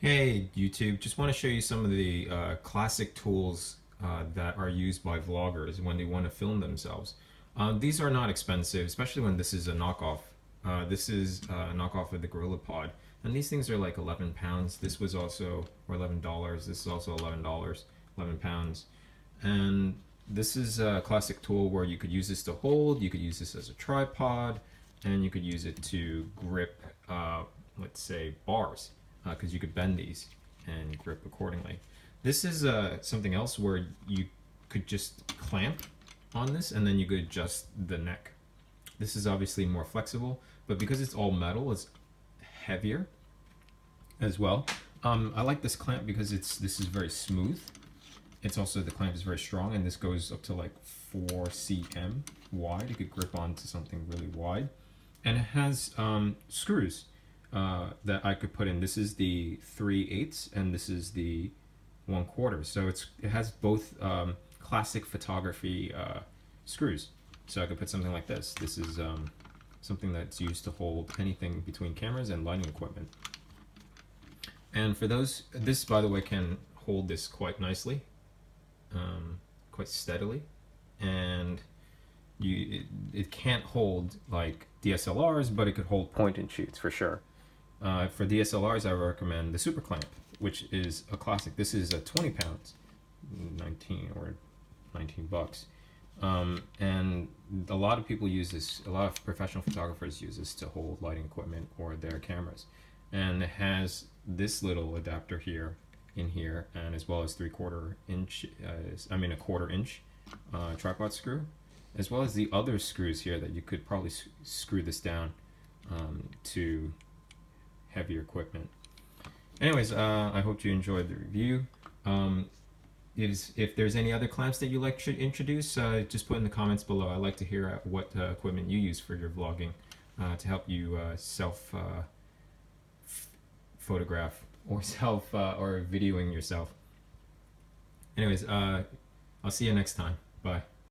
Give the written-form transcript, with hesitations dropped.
Hey YouTube, just want to show you some of the classic tools that are used by vloggers when they want to film themselves. These are not expensive, especially when this is a knockoff. This is a knockoff of the GorillaPod, and these things are like 11 pounds. This was also, or $11. This is also $11, 11 pounds. And this is a classic tool where you could use this to hold, you could use this as a tripod, and you could use it to grip, let's say, bars because you could bend these and grip accordingly. This is something else where you could just clamp on this and then you could adjust the neck. This is obviously more flexible, but because it's all metal, it's heavier as well. I like this clamp because this is very smooth. It's also, the clamp is very strong, and this goes up to like 4 cm wide. You could grip onto something really wide, and it has screws that I could put in. This is the 3/8 and this is the 1/4. So it has both classic photography screws. So I could put something like this. This is something that's used to hold anything between cameras and lighting equipment. And for those, this by the way can hold this quite nicely, quite steadily, and it can't hold like DSLRs, but it could hold point and shoots for sure. For DSLRs, I recommend the Super Clamp, which is a classic. This is a 20 pounds, 19 or 19 bucks. And a lot of people use this, a lot of professional photographers use this to hold lighting equipment or their cameras. And it has this little adapter here, in here, and as well as 3/4 inch, a 1/4 inch tripod screw, as well as the other screws here that you could probably screw this down to heavier equipment. Anyways, I hope you enjoyed the review. If there's any other clamps that you like to introduce, just put in the comments below. I'd like to hear what equipment you use for your vlogging to help you self photograph or self or videoing yourself. Anyways, I'll see you next time. Bye.